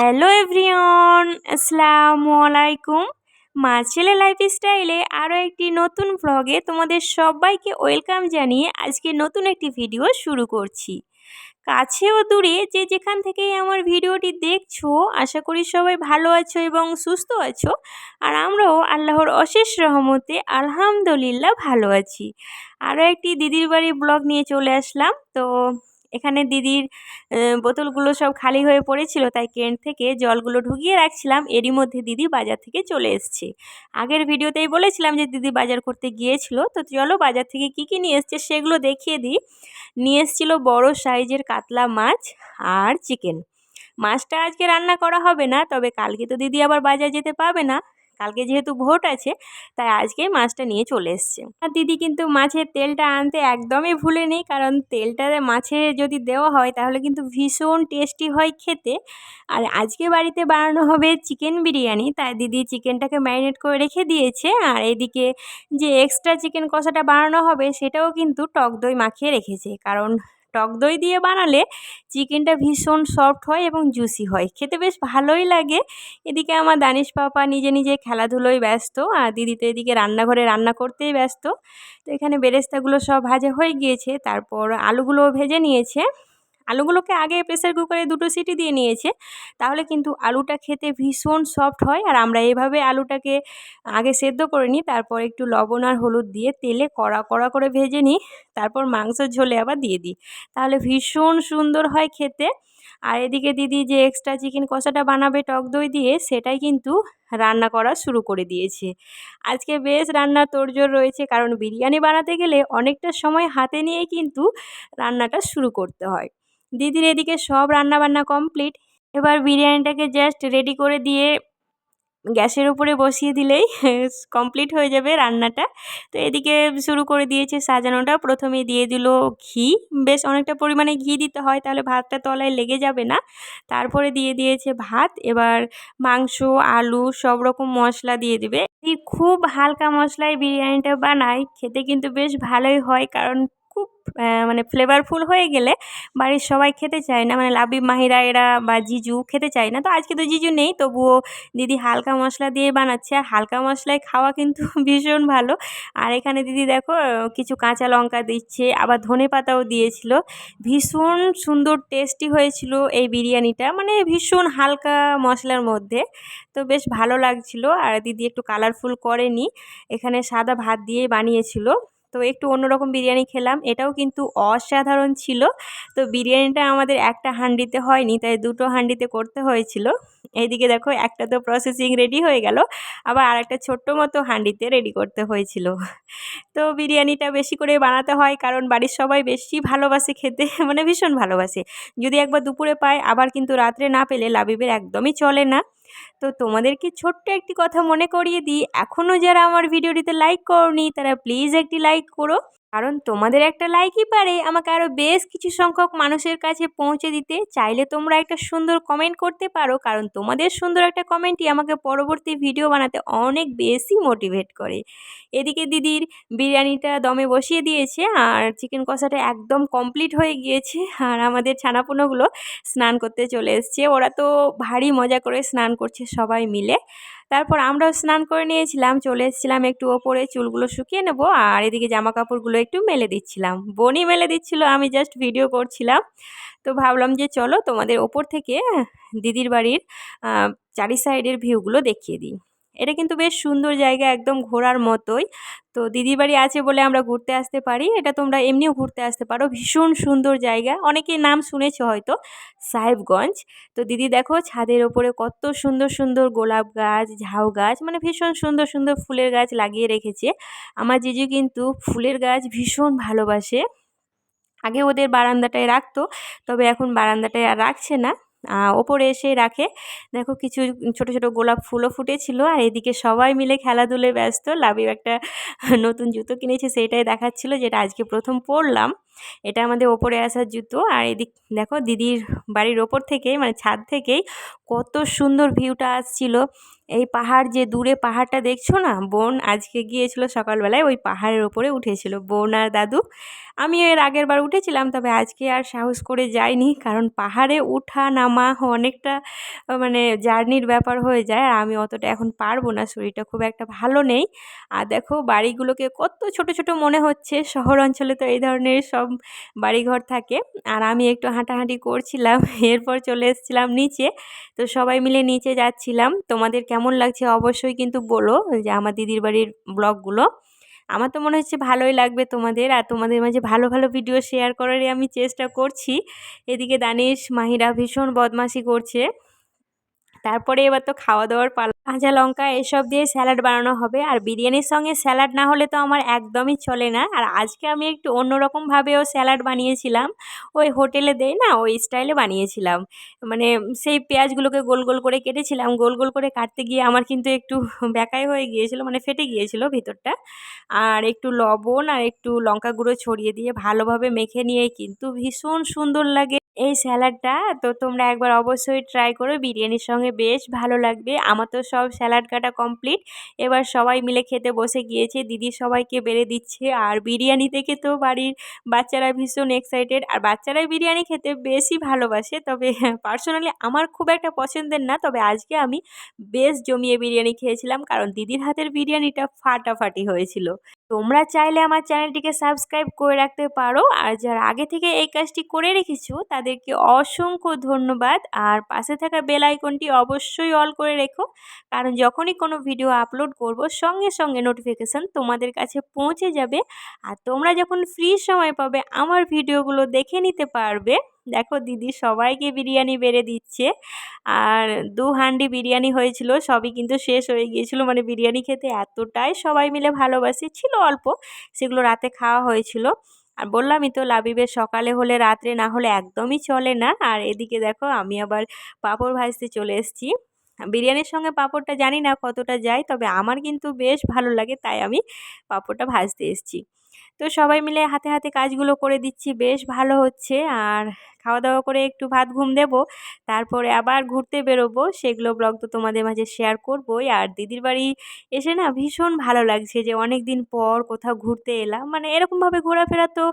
Hello everyone, আসসালামু আলাইকুম। মা ছেলে লাইফস্টাইলে আরও একটি নতুন ভ্লগে তোমাদের সবাইকে ওয়েলকাম জানিয়ে আজকে নতুন একটি ভিডিও শুরু করছি। কাছে ও দূরে যে যেখান থেকেই আমার ভিডিওটি দেখছো, আশা করি সবাই ভালো আছো এবং সুস্থ আছো। আর আমরাও আল্লাহর অশেষ রহমতে আলহামদুলিল্লাহ ভালো আছি। আরও একটি দিদির বাড়ির ব্লগ নিয়ে চলে আসলাম। তো এখানে দিদির বোতলগুলো সব খালি হয়ে পড়েছিল, তাই ক্যান থেকে জলগুলো ঢুকিয়ে রাখছিলাম। এরই মধ্যে দিদি বাজার থেকে চলে এসছে। আগের ভিডিওতেই বলেছিলাম যে দিদি বাজার করতে গিয়েছিল, তো চলো বাজার থেকে কী কী নিয়ে এসছে সেগুলো দেখিয়ে দিই। নিয়ে এসেছিলো বড় সাইজের কাতলা মাছ আর চিকেন। মাছটা আজকে রান্না করা হবে না, তবে কালকে তো দিদি আবার বাজার যেতে পারবে না, কালকে যেহেতু ভোট আছে তাই আজকে মাছটা নিয়ে চলে এসছে। আর দিদি কিন্তু মাছের তেলটা আনতে একদমই ভুলেনি, কারণ তেলটা মাছে যদি দেওয়া হয় তাহলে কিন্তু ভীষণ টেস্টি হয় খেতে। আর আজকে বাড়িতে বানানো হবে চিকেন বিরিয়ানি, তাই দিদি চিকেনটাকে ম্যারিনেট করে রেখে দিয়েছে। আর এদিকে যে এক্সট্রা চিকেন কষাটা বানানো হবে সেটাও কিন্তু টক দই মাখিয়ে রেখেছে, কারণ টক দই দিয়ে বানালে চিকেনটা ভীষণ সফট হয় এবং জুসি হয়, খেতে বেশ ভালোই লাগে। এদিকে আমার দানিশ পাপা নিজে নিজে খেলাধুলোয় ব্যস্ত, আর দিদি তো এদিকে রান্নাঘরে রান্না করতেই ব্যস্ত। তো এখানে বেরেস্তাগুলো সব ভাজা হয়ে গিয়েছে, তারপর আলুগুলোও ভেজে নিয়েছে। আলুগুলোকে আগে প্রেসার কুকারে 2টো সিটি দিয়ে নিয়েছে, তাহলে কিন্তু আলুটা খেতে ভীষণ সফট হয়। আর আমরা এভাবে আলুটাকে আগে সেদ্ধ করে নিই, তারপর একটু লবণ আর হলুদ দিয়ে তেলে কড়া কড়া করে ভেজে নিই, তারপর মাংসের ঝোলে আবার দিয়ে দিই, তাহলে ভীষণ সুন্দর হয় খেতে। আর এদিকে দিদি যে এক্সট্রা চিকেন কষাটা বানাবে টক দই দিয়ে, সেটাই কিন্তু রান্না করা শুরু করে দিয়েছে। আজকে বেশ রান্নার তোড়জোড় রয়েছে, কারণ বিরিয়ানি বানাতে গেলে অনেকটা সময় হাতে নিয়েই কিন্তু রান্নাটা শুরু করতে হয়। দিদির এদিকে সব রান্নাবান্না কমপ্লিট, এবার বিরিয়ানিটাকে জাস্ট রেডি করে দিয়ে গ্যাসের উপরে বসিয়ে দিলেই কমপ্লিট হয়ে যাবে রান্নাটা। তো এদিকে শুরু করে দিয়েছে সাজানোটা। প্রথমে দিয়ে দিল ঘি, বেশ অনেকটা পরিমাণে ঘি দিতে হয়, তাহলে ভাতটা তলায় লেগে যাবে না। তারপরে দিয়ে দিয়েছে ভাত, এবার মাংস আলু সব রকম মশলা দিয়ে দিবে। খুব হালকা মশলায় বিরিয়ানিটা বানায়, খেতে কিন্তু বেশ ভালোই হয়, কারণ খুব মানে ফ্লেভারফুল হয়ে গেলে বাড়ির সবাই খেতে চায় না, মানে লাবিব মাহিরা এরা বা জিজু খেতে চায় না। তো আজকে তো জিজু নেই, তবুও দিদি হালকা মশলা দিয়ে বানাচ্ছে, আর হালকা মশলায় খাওয়া কিন্তু ভীষণ ভালো। আর এখানে দিদি দেখো কিছু কাঁচা লঙ্কা দিচ্ছে, আবার ধনেপাতাও দিয়েছিল। ভীষণ সুন্দর টেস্টি হয়েছিল এই বিরিয়ানিটা, মানে ভীষণ হালকা মশলার মধ্যে, তো বেশ ভালো লাগছিল। আর দিদি একটু কালারফুল করেনি, এখানে সাদা ভাত দিয়ে বানিয়েছিল। তো একটু অন্যরকম বিরিয়ানি খেলাম, এটাও কিন্তু অসাধারণ ছিল। তো বিরিয়ানিটা আমাদের একটা হাঁড়িতে হয়নি, তাই 2টো হাঁড়িতে করতে হয়েছিল। এইদিকে দেখো একটা তো প্রসেসিং রেডি হয়ে গেল, আবার আরেকটা ছোট্ট মতো হাঁড়িতে রেডি করতে হয়েছিল। তো বিরিয়ানিটা বেশি করে বানাতে হয়, কারণ বাড়ির সবাই বেশি ভালোবাসে খেতে, মানে ভীষণ ভালোবাসে। যদি একবার দুপুরে পায়, আবার কিন্তু রাত্রে না পেলে লাবিবের একদমই চলে না। তো তোমাদেরকে ছোট্ট একটি কথা মনে করিয়ে দিই, এখনও যারা আমার ভিডিওটিতে লাইক করোনি তারা প্লিজ একটি লাইক করো, কারণ তোমাদের একটা লাইকই পারে আমাকে আরও বেশ কিছু সংখ্যক মানুষের কাছে পৌঁছে দিতে। চাইলে তোমরা একটা সুন্দর কমেন্ট করতে পারো, কারণ তোমাদের সুন্দর একটা কমেন্টই আমাকে পরবর্তী ভিডিও বানাতে অনেক বেশি মোটিভেট করে। এদিকে দিদির বিরিয়ানিটা দমে বসিয়ে দিয়েছে, আর চিকেন কষাটা একদম কমপ্লিট হয়ে গিয়েছে। আর আমাদের ছানাপোনাগুলো স্নান করতে চলে এসছে, ওরা তো ভারী মজা করে স্নান করছে সবাই মিলে। তারপর আমরাও স্নান করে নিয়েছিলাম, চলে এসেছিলাম একটু ওপরে চুলগুলো শুকিয়ে নেবো, আর এদিকে জামা কাপড়গুলো একটু মেলে দিচ্ছিলাম। বোনই মেলে দিচ্ছিল, আমি জাস্ট ভিডিও করছিলাম। তো ভাবলাম যে চলো তোমাদের ওপর থেকে দিদির বাড়ির চারি সাইডের ভিউগুলো দেখিয়ে দিই। এটা কিন্তু বেশ সুন্দর জায়গা, একদম ঘোরার মতোই। তো দিদির বাড়ি আছে বলে আমরা ঘুরতে আসতে পারি, এটা তোমরা এমনিও ঘুরতে আসতে পারো, ভীষণ সুন্দর জায়গা। অনেকেই নাম শুনেছো হয়তো, সাহেবগঞ্জ। তো দিদি দেখো ছাদের ওপরে কত সুন্দর সুন্দর গোলাপ গাছ, ঝাউ গাছ, মানে ভীষণ সুন্দর সুন্দর ফুলের গাছ লাগিয়ে রেখেছে। আমার জিজু কিন্তু ফুলের গাছ ভীষণ ভালোবাসে, আগে ওদের বারান্দাটায় রাখতো, তবে এখন বারান্দাটায় আর রাখছে না, ওপরে এসে রাখে। দেখো কিছু ছোট ছোট গোলাপ ফুলও ফুটেছিল। আর এদিকে সবাই মিলে খেলাধুলায় ব্যস্ত। লাবিব একটা নতুন জুতো কিনেছে, সেইটাই দেখাচ্ছিল, যেটা আজকে প্রথম পরলাম। এটা আমাদের ওপরে আসার জুতো। আর এদিক দেখো দিদির বাড়ির ওপর থেকেই, মানে ছাদ থেকেই কত সুন্দর ভিউটা আসছিল। এই পাহাড় যে দূরে পাহাড়টা দেখছো না, বোন আজকে গিয়েছিল সকালবেলায় ওই পাহাড়ের ওপরে উঠেছিল বোন আর দাদু। আমি এর আগের বার উঠেছিলাম, তবে আজকে আর সাহস করে যাইনি, কারণ পাহাড়ে ওঠা নামা অনেকটা মানে জার্নির ব্যাপার হয়ে যায়, আর আমি অতটা এখন পারবো না, শরীরটা খুব একটা ভালো নেই। আর দেখো বাড়িগুলোকে কত ছোট ছোট মনে হচ্ছে, শহর অঞ্চলে তো এই ধরনের সব বাড়িঘর থাকে। আর আমি একটু হাঁটাহাঁটি করছিলাম, এরপর চলে এসেছিলাম নিচে। তো সবাই মিলে নিচে যাচ্ছিলাম। তোমাদের কেমন লাগছে অবশ্যই কিন্তু বলো, যে আমার দিদির বাড়ির ব্লগগুলো। আমার তো মনে হচ্ছে ভালোই লাগবে তোমাদের, আর তোমাদের মাঝে ভালো ভালো ভিডিও শেয়ার করারই আমি চেষ্টা করছি। এদিকে দানিশ মাহিরা ভীষণ বদমাশি করছে। তারপরে এবার তো খাওয়া দাওয়ার পালা। কাঁচা লঙ্কা এসব দিয়ে স্যালাড বানানো হবে, আর বিরিয়ানির সঙ্গে স্যালাড না হলে তো আমার একদমই চলে না। আর আজকে আমি একটু অন্যরকমভাবেও স্যালাড বানিয়েছিলাম, ওই হোটেলে দেয় না ওই স্টাইলে বানিয়েছিলাম। মানে সেই পেঁয়াজগুলোকে গোল গোল করে কেটেছিলাম, গোল গোল করে কাটতে গিয়ে আমার কিন্তু একটু বেঁকাই হয়ে গিয়েছিল, মানে ফেটে গিয়েছিল ভিতরটা। আর একটু লবণ আর একটু লঙ্কা গুঁড়ো ছড়িয়ে দিয়ে ভালোভাবে মেখে নিয়ে কিন্তু ভীষণ সুন্দর লাগে এই স্যালাডটা। তো তোমরা একবার অবশ্যই ট্রাই করো, বিরিয়ানির সঙ্গে বেশ ভালো লাগবে। আমার তো সব স্যালাড কাটা কমপ্লিট, এবার সবাই মিলে খেতে বসে গিয়েছে, দিদি সবাইকে বেড়ে দিচ্ছে। আর বিরিয়ানি থেকে তো বাড়ির বাচ্চারা ভীষণ এক্সাইটেড, আর বাচ্চারাই বিরিয়ানি খেতে বেশি ভালোবাসে। তবে পার্সোনালি আমার খুব একটা পছন্দের না, তবে আজকে আমি বেশ জমিয়ে বিরিয়ানি খেয়েছিলাম, কারণ দিদির হাতের বিরিয়ানিটা ফাটাফাটি হয়েছিল। তোমরা চাইলে আমার চ্যানেলটিকে সাবস্ক্রাইব করে রাখতে পারো, আর যারা আগে থেকে এই কাজটি করে রেখেছো তাদেরকে অসংখ্য ধন্যবাদ। আর পাশে থাকা বেল আইকনটি অবশ্যই অল করে রেখো, কারণ যখনই কোনো ভিডিও আপলোড করব সঙ্গে সঙ্গে নোটিফিকেশান তোমাদের কাছে পৌঁছে যাবে। আর তোমরা যখন ফ্রি সময় পাবে আমার ভিডিওগুলো দেখে নিতে পারবে। দেখো দিদি সবাইকে বিরিয়ানি বেড়ে দিচ্ছে, আর 2 হাঁড়ি বিরিয়ানি হয়েছিল, সবই কিন্তু শেষ হয়ে গিয়েছিল। মানে বিরিয়ানি খেতে এতটাই সবাই মিলে ভালোবাসি, ছিল অল্প, সেগুলো রাতে খাওয়া হয়েছিল। আর বললামই তো লাবিবের সকালে হলে রাত্রে না হলে একদমই চলে না। আর এদিকে দেখো আমি আবার পাঁপড় ভাজতে চলে এসেছি। বিরিয়ানির সঙ্গে পাঁপড়টা জানি না কতটা যায়, তবে আমার কিন্তু বেশ ভালো লাগে, তাই আমি পাঁপড়টা ভাজতে এসেছি। তো সবাই মিলে হাতে হাতে কাজগুলো করে দিচ্ছি, বেশ ভালো হচ্ছে। আর খাওয়া দাওয়া করে একটু ভাত ঘুম দেব, তারপরে আবার ঘুরতে বেরোবো, সেগুলো ব্লগ তো তোমাদের মাঝে শেয়ার করবোই। আর দিদির বাড়ি এসে না ভীষণ ভালো লাগছে, যে অনেক দিন পর কোথাও ঘুরতে এলাম। মানে এরকমভাবে ঘোরাফেরা তো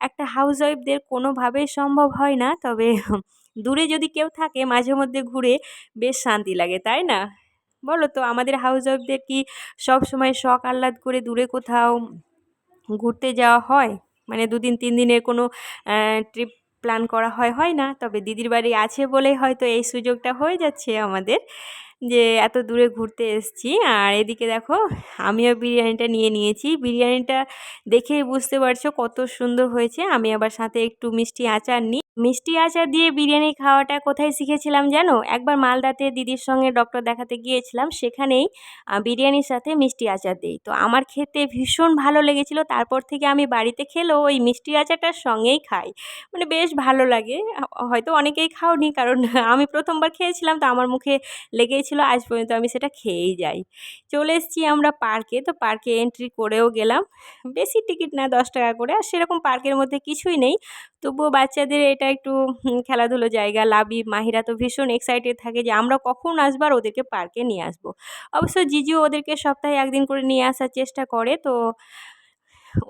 একটা হাউস ওয়াইফদের কোনোভাবেই সম্ভব হয় না, তবে দূরে যদি কেউ থাকে মাঝে মধ্যে ঘুরে বেশ শান্তি লাগে, তাই না? বলো তো, আমাদের হাউস ওয়াইফদের কি সব সময় শখ আহ্লাদ করে দূরে কোথাও ঘুরতে যাওয়া হয়? মানে 2 দিন 3 দিনের কোনো ট্রিপ প্ল্যান করা হয় না। তবে দিদির বাড়ি আছে বলেই হয়তো এই সুযোগটা হয়ে যাচ্ছে আমাদের, যে এত দূরে ঘুরতে এসেছি। আর এদিকে দেখো আমিও বিরিয়ানিটা নিয়ে নিয়েছি, বিরিয়ানিটা দেখেই বুঝতে পারছো কত সুন্দর হয়েছে। আমি আবার সাথে একটু মিষ্টি আচার নিই। মিষ্টি আচার দিয়ে বিরিয়ানি খাওয়াটা কোথায় শিখেছিলাম জানো? একবার মালদাতে দিদির সঙ্গে ডক্টর দেখাতে গিয়েছিলাম, সেখানেই বিরিয়ানির সাথে মিষ্টি আচার দেই। তো আমার খেতে ভীষণ ভালো লেগেছিল, তারপর থেকে আমি বাড়িতে খেলেও ওই মিষ্টি আচারটার সঙ্গেই খাই, মানে বেশ ভালো লাগে। হয়তো অনেকেই খাওনি, কারণ আমি প্রথমবার খেয়েছিলাম, তো আমার মুখে লেগেই ছিল, আজ পর্যন্ত আমি সেটা খেয়েই যাই। চলে এসেছি আমরা পার্কে, তো পার্কে এন্ট্রি করেও গেলাম। বেশি টিকিট না, 10 টাকা করে। আর সেরকম পার্কের মধ্যে কিছুই নেই, তবুও বাচ্চাদের এটা একটু খেলাধুলো জায়গা। লাবিব মাহিরা তো ভীষণ এক্সাইটেড থাকে যে আমরা কখন আসবো আর ওদেরকে পার্কে নিয়ে আসবো। অবশ্য জিজু ওদেরকে সপ্তাহে 1 দিন করে নিয়ে আসার চেষ্টা করে। তো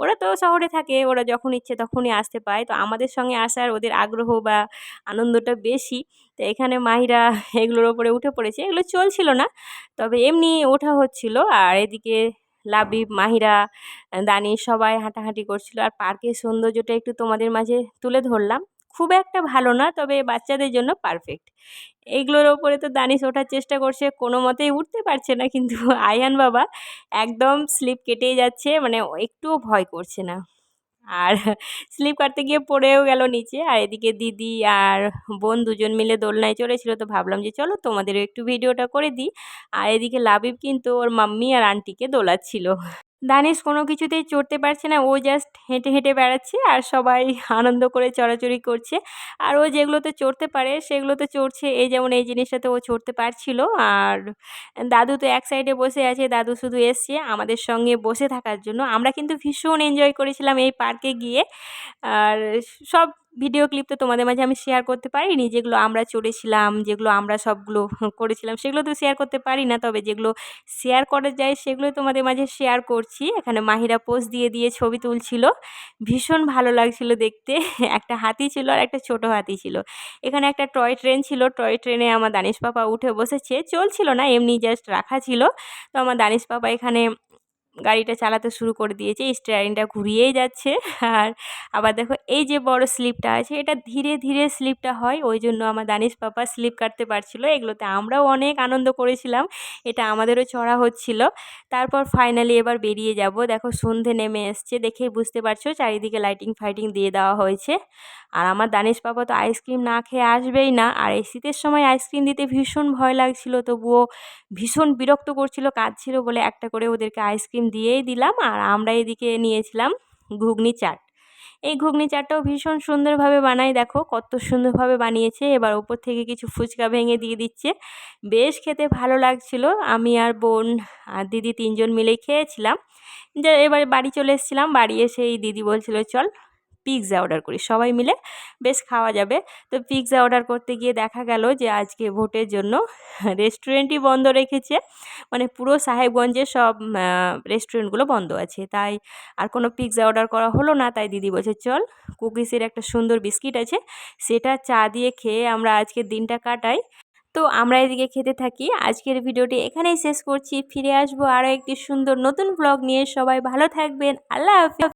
ওরা তো শহরে থাকে, ওরা যখন ইচ্ছে তখনই আসতে পায়, তো আমাদের সঙ্গে আসার ওদের আগ্রহ বা আনন্দটা বেশি। তো এখানে মাহিরা এগুলোর ওপরে উঠে পড়েছে, এগুলো চলছিল না, তবে এমনি ওঠা হচ্ছিল। আর এদিকে লাবিব মাহিরা দানি সবাই হাঁটাহাঁটি করছিল। আর পার্কের সৌন্দর্যটা একটু তোমাদের মাঝে তুলে ধরলাম, খুব একটা ভালো না, তবে বাচ্চাদের জন্য পারফেক্ট। এইগুলোর ওপরে তো দানিশ ওঠার চেষ্টা করছে, কোনো মতেই উঠতে পারছে না, কিন্তু আয়ান বাবা একদম স্লিপ কেটেই যাচ্ছে, মানে একটুও ভয় করছে না। আর স্লিপ কাটতে গিয়ে পড়েও গেল নিচে। আর এদিকে দিদি আর বোন দুজন মিলে দোলনায় চড়েছিল, তো ভাবলাম যে চলো তোমাদেরও একটু ভিডিওটা করে দিই। আর এদিকে লাবিব কিন্তু ওর মাম্মি আর আন্টিকে দোলাচ্ছিল। দানিশ কোনো কিছুতেই চড়তে পারছে না, ও জাস্ট হেঁটে হেঁটে বেড়াচ্ছে, আর সবাই আনন্দ করে চড়াচড়ি করছে। আর ও যেগুলোতে চড়তে পারে সেগুলোতে চড়ছে, এই যেমন এই জিনিসটাতে ও চড়তে পারছিল। আর দাদু তো এক সাইডে বসে আছে, দাদু শুধু এসছে আমাদের সঙ্গে বসে থাকার জন্য। আমরা কিন্তু ভীষণ এনজয় করেছিলাম এই পার্কে গিয়ে। আর সব ভিডিও ক্লিপ তো তোমাদের মাঝে আমি শেয়ার করতে পারিনি, যেগুলো আমরা চড়েছিলাম, যেগুলো আমরা সবগুলো করেছিলাম সেগুলো তো শেয়ার করতে পারি না, তবে যেগুলো শেয়ার করা যায় সেগুলো তোমাদের মাঝে শেয়ার করছি। এখানে মাহিরা পোজ দিয়ে দিয়ে ছবি তুলছিল, ভীষণ ভালো লাগছিল দেখতে। একটা হাতি ছিল আর একটা ছোট হাতি ছিল। এখানে একটা টয় ট্রেন ছিল, টয় ট্রেনে আমার দানিশ পাপা উঠে বসেছে, চলছিল না, এমনি জাস্ট রাখা ছিল। তো আমার দানিশ পাপা এখানে গাড়িটা চালাতে শুরু করে দিয়েছে, স্টিয়ারিংটা ঘুরিয়েই যাচ্ছে। আর আবার দেখো এই যে বড় স্লিপটা আছে, এটা ধীরে ধীরে স্লিপটা হয়, ওই জন্য আমার দানিশ পাপা স্লিপ কাটতে পারছিল। এগুলোতে আমরাও অনেক আনন্দ করেছিলাম, এটা আমাদেরও চড়া হচ্ছিল। তারপর ফাইনালি এবার বেরিয়ে যাব। দেখো সন্ধে নেমে এসছে, দেখেই বুঝতে পারছো চারিদিকে লাইটিং ফাইটিং দিয়ে দেওয়া হয়েছে। আর আমার দানিশ পাপা তো আইসক্রিম না খেয়ে আসবেই না, আর এই শীতের সময় আইসক্রিম দিতে ভীষণ ভয় লাগছিল, তবুও ভীষণ বিরক্ত করছিল, কাঁদছিল বলে একটা করে ওদেরকে আইসক্রিম দিয়েই দিলাম। আর আমরা এদিকে নিয়েছিলাম ঘুগনি চাট। এই ঘুগনি চাটটাও ভীষণ সুন্দরভাবে বানাই, দেখো কত সুন্দরভাবে বানিয়েছে। এবার ওপর থেকে কিছু ফুচকা ভেঙে দিয়ে দিচ্ছে, বেশ খেতে ভালো লাগছিল। আমি আর বোন আর দিদি তিনজন মিলেই খেয়েছিলাম। যে এবার বাড়ি চলে এসেছিলাম, বাড়ি এসে এই দিদি বলছিল চল পিৎজা অর্ডার করি, সবাই মিলে বেশ খাওয়া যাবে। তো পিৎজা অর্ডার করতে গিয়ে দেখা গেল যে আজকে ভোটের জন্য রেস্টুরেন্টই বন্ধ রেখেছে, মানে পুরো সাহেবগঞ্জের সব রেস্টুরেন্টগুলো বন্ধ আছে, তাই আর কোনো পিৎজা অর্ডার করা হলো না। তাই দিদি বলছে চল, কুকিসের একটা সুন্দর বিস্কিট আছে, সেটা চা দিয়ে খেয়ে আমরা আজকের দিনটা কাটাই। তো আমরা এদিকে খেতে থাকি। আজকের ভিডিওটি এখানেই শেষ করছি, ফিরে আসবো আরও একটি সুন্দর নতুন ব্লগ নিয়ে। সবাই ভালো থাকবেন, আল্লাহ হাফিজ।